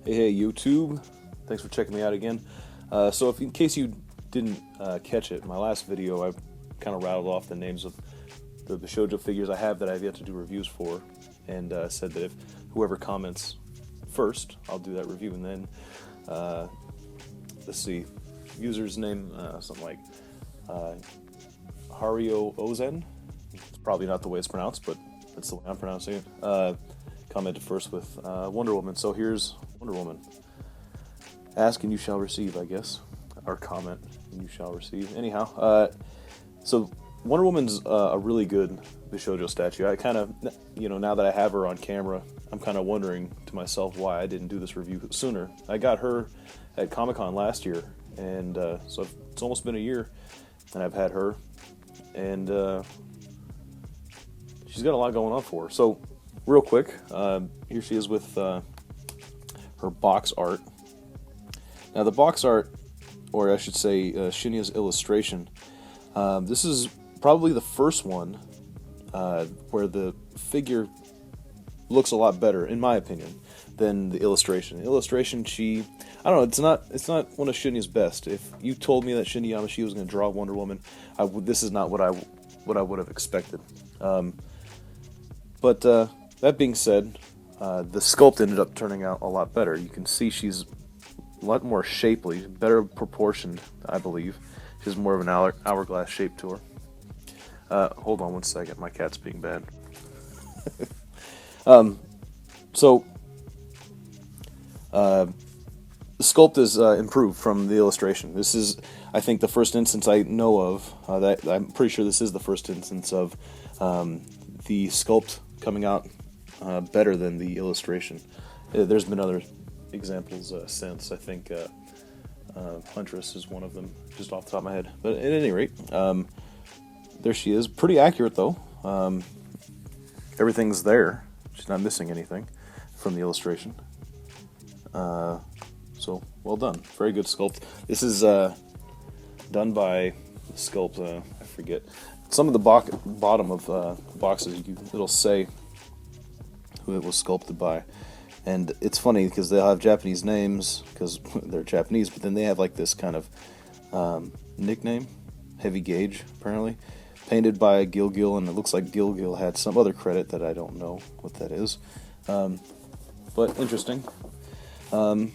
Hey YouTube, thanks for checking me out again. So if in case you didn't catch it, in my last video I kind of rattled off the names of the Bishoujo figures I have that I have yet to do reviews for, and said that if whoever comments first, I'll do that review. And then, let's see, user's name, something like Hario Ozen. It's probably not the way it's pronounced, but that's the way I'm pronouncing it. Commented first with Wonder Woman. So here's Wonder Woman. Ask and you shall receive, I guess. Or comment and you shall receive. Anyhow, so Wonder Woman's a really good Bishoujo statue. I kind of, now that I have her on camera, I'm kind of wondering to myself why I didn't do this review sooner. I got her at Comic-Con last year, and so it's almost been a year, and I've had her, and she's got a lot going on for her. So, real quick, here she is with her box art. Now, the box art, or I should say Shinya's illustration, this is probably the first one where the figure looks a lot better, in my opinion, than the illustration. The illustration, I don't know, it's not one of Shinya's best. If you told me that Shinya Yamashita was going to draw Wonder Woman, this is not what I would have expected. But that being said, the sculpt ended up turning out a lot better. You can see she's a lot more shapely, better proportioned, I believe. She has more of an hourglass shape to her. Hold on one second, my cat's being bad. So the sculpt is improved from the illustration. This is, I think, the first instance I know of, that I'm pretty sure this is the first instance of the sculpt coming out better than the illustration. There's been other examples since. I think Huntress is one of them, just off the top of my head. But at any rate, there she is. Pretty accurate, though. Everything's there. She's not missing anything from the illustration. So, well done. Very good sculpt. This is done by Sculpt, I forget. Some of the bottom of boxes, it'll say who it was sculpted by. And it's funny because they'll have Japanese names because they're Japanese, but then they have like this kind of nickname, Heavy Gauge, apparently. Painted by Gilgil, and it looks like Gilgil had some other credit that I don't know what that is. But interesting. So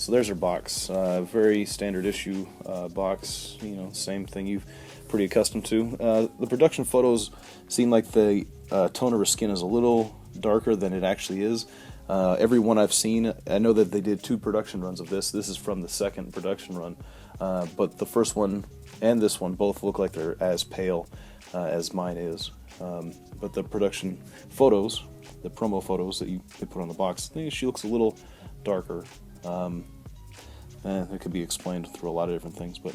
there's her box. Very standard issue box. Same thing you've pretty accustomed to. The production photos seem like the tone of her skin is a little darker than it actually is. Every one I've seen, I know that they did 2 production runs of this. This is from the second production run. But the first one and this one both look like they're as pale as mine is. But the production photos, the promo photos that they put on the box, I think she looks a little darker. It could be explained through a lot of different things, but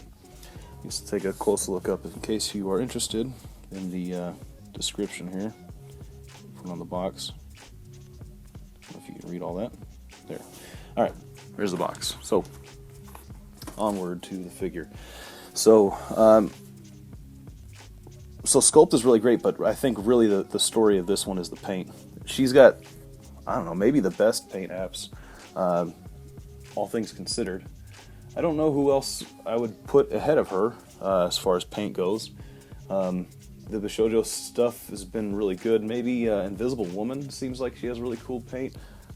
let's take a closer look up in case you are interested in the description here. Put on the box. I don't know if you can read all that. There. Alright, there's the box. So, onward to the figure. So sculpt is really great, but I think really the story of this one is the paint. She's got, I don't know, maybe the best paint apps, all things considered. I don't know who else I would put ahead of her as far as paint goes. The Bishoujo stuff has been really good. Maybe Invisible Woman seems like she has really cool paint,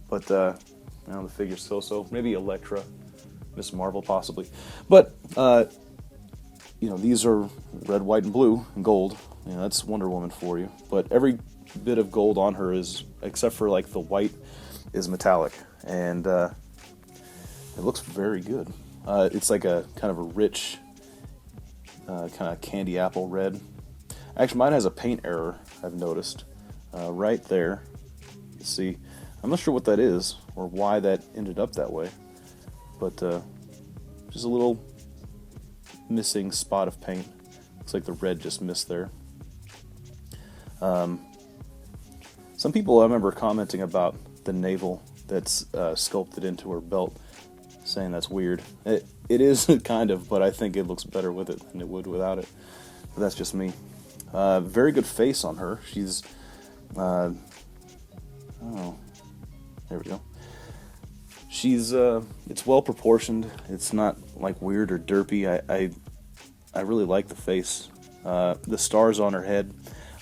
but the figure's so-so. Maybe Elektra, Miss Marvel possibly. But these are red, white, and blue, and gold. That's Wonder Woman for you. But every bit of gold on her is, except for like the white, is metallic, and it looks very good. It's like a kind of a rich kind of candy apple red. Actually, mine has a paint error, I've noticed. Right there. You see, I'm not sure what that is, or why that ended up that way. But just a little missing spot of paint. Looks like the red just missed there. Some people I remember commenting about the navel that's sculpted into her belt, saying that's weird. It is kind of, but I think it looks better with it than it would without it. But that's just me. Very good face on her. She's, oh, there we go. She's, it's well proportioned. It's not like weird or derpy. I really like the face. The stars on her head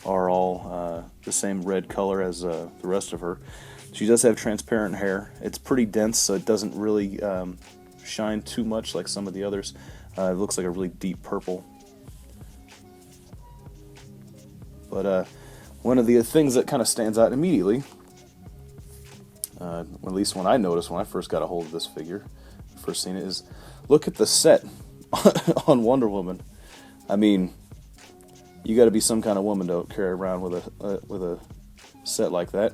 are all the same red color as the rest of her. She does have transparent hair. It's pretty dense, so it doesn't really shine too much like some of the others. It looks like a really deep purple. But one of the things that kind of stands out immediately, at least when I noticed when I first got a hold of this figure, first seen it, is look at the set on Wonder Woman. I mean, you got to be some kind of woman to carry around with a set like that.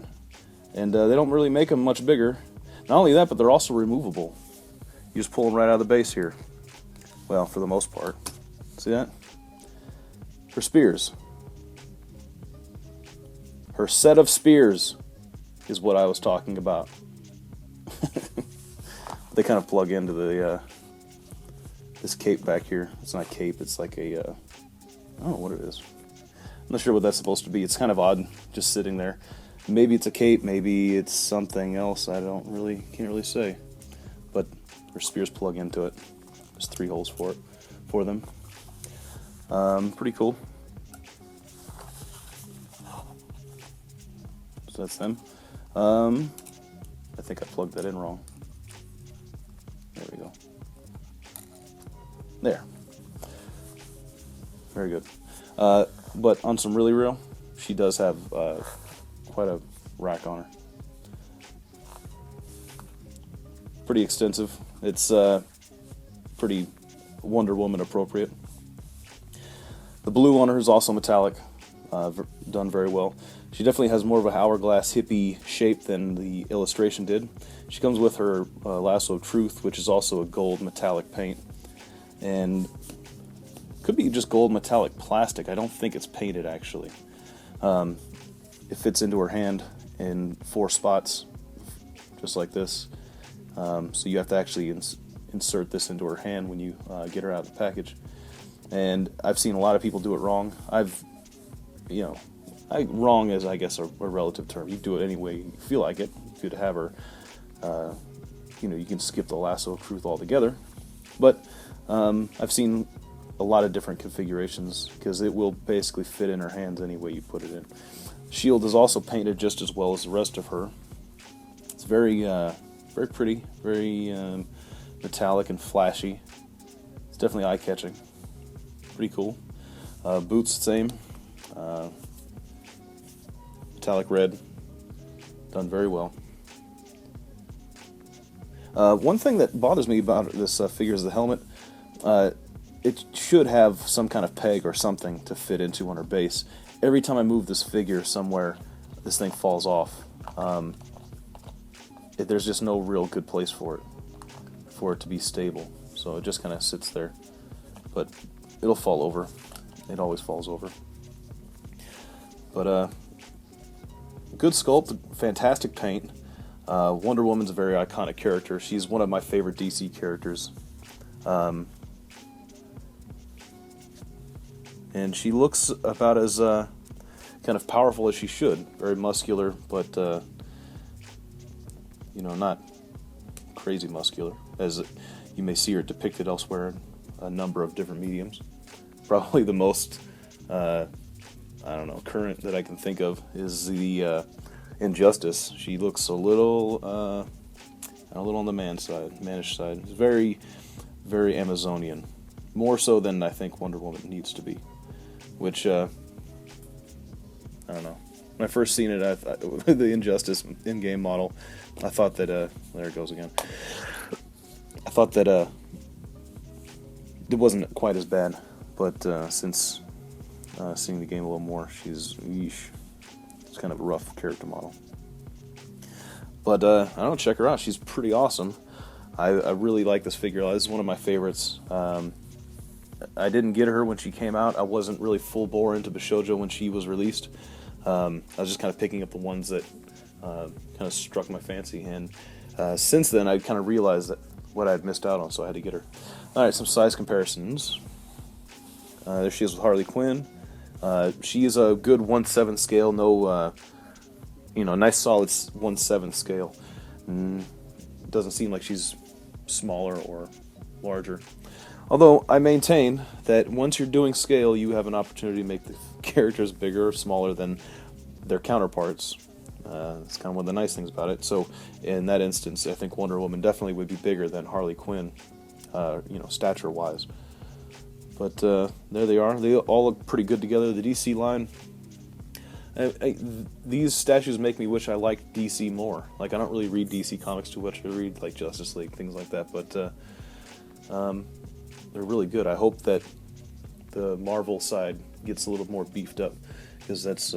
And they don't really make them much bigger. Not only that, but they're also removable. You just pull them right out of the base here. Well, for the most part. See that? Her spears. Her set of spears is what I was talking about. They kind of plug into the this cape back here. It's not a cape, it's like a I don't know what it is. I'm not sure what that's supposed to be. It's kind of odd just sitting there. Maybe it's a cape, maybe it's something else. I can't really say. But her spears plug into it. There's 3 holes for them. Pretty cool. So that's them. I think I plugged that in wrong. There we go. There. Very good. But on some really real, she does have quite a rack on her. Pretty extensive. It's pretty Wonder Woman appropriate. The blue on her is also metallic, done very well. She definitely has more of a hourglass hippie shape than the illustration did. She comes with her lasso of truth, which is also a gold metallic paint, and could be just gold metallic plastic. I don't think it's painted actually. It fits into her hand in 4 spots, just like this. So you have to actually insert this into her hand when you get her out of the package. And I've seen a lot of people do it wrong. Wrong is, I guess, a relative term. You do it any way you feel like it. You could have her, you can skip the lasso of truth altogether. But I've seen a lot of different configurations because it will basically fit in her hands any way you put it in. Shield is also painted just as well as the rest of her. It's very pretty, very metallic and flashy. It's definitely eye-catching. Pretty cool. Boots, same. Metallic red. Done very well. One thing that bothers me about this figure is the helmet. It should have some kind of peg or something to fit into on her base. Every time I move this figure somewhere, this thing falls off. There's just no real good place for it to be stable. So it just kind of sits there. But it'll fall over. It always falls over. But good sculpt, fantastic paint. Wonder Woman's a very iconic character. She's one of my favorite DC characters. And she looks about as kind of powerful as she should. Very muscular, but not crazy muscular, as you may see her depicted elsewhere in a number of different mediums. Probably the most current that I can think of is the Injustice. She looks a little on the mannish side. It's very, very Amazonian, more so than I think Wonder Woman needs to be. Which I don't know. When I first seen it, the Injustice in-game model, I thought that there it goes again. I thought that it wasn't quite as bad, But since seeing the game a little more, it's kind of a rough character model. But I don't know, check her out. She's pretty awesome. I really like this figure. This is one of my favorites. I didn't get her when she came out. I wasn't really full bore into Bishoujo when she was released. I was just kind of picking up the ones that kind of struck my fancy. And since then, I kind of realized that what I'd missed out on, so I had to get her. All right, some size comparisons. There she is with Harley Quinn. She is a good 1/7 scale. No, nice solid 1/7 scale. Doesn't seem like she's smaller or larger. Although I maintain that once you're doing scale, you have an opportunity to make the characters bigger or smaller than their counterparts. It's kind of one of the nice things about it. So in that instance, I think Wonder Woman definitely would be bigger than Harley Quinn, stature-wise. But there they are. They all look pretty good together. The DC line. These statues make me wish I liked DC more. Like, I don't really read DC comics too much. I read like Justice League, things like that. But they're really good. I hope that the Marvel side gets a little more beefed up, because that's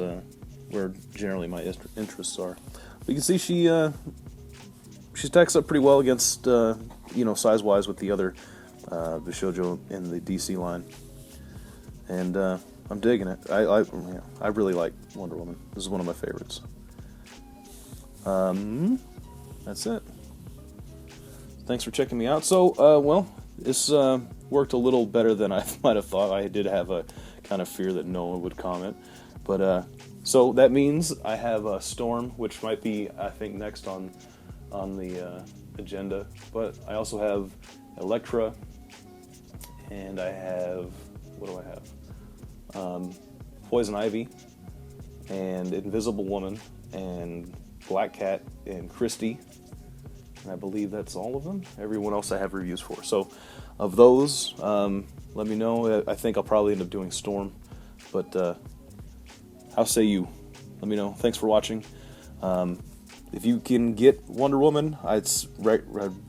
where generally my interests are. But you can see she stacks up pretty well against size-wise with the other Bishoujo in the DC line, and I'm digging it. I really like Wonder Woman. This is one of my favorites. That's it. Thanks for checking me out. So, this worked a little better than I might have thought. I did have a kind of fear that no one would comment, but so that means I have a Storm, which might be, I think, next on the agenda. But I also have Elektra, and I have, what do I have? Poison Ivy, and Invisible Woman, and Black Cat, and Christie. And I believe that's all of them. Everyone else I have reviews for. So, of those, let me know. I think I'll probably end up doing Storm. But, how say you? Let me know. Thanks for watching. If you can get Wonder Woman, I'd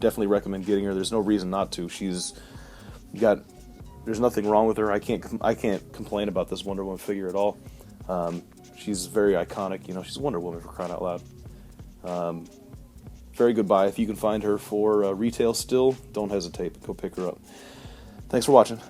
definitely recommend getting her. There's no reason not to. There's nothing wrong with her. I can't complain about this Wonder Woman figure at all. She's very iconic. She's Wonder Woman, for crying out loud. Very good buy. If you can find her for retail still, don't hesitate. Go pick her up. Thanks for watching.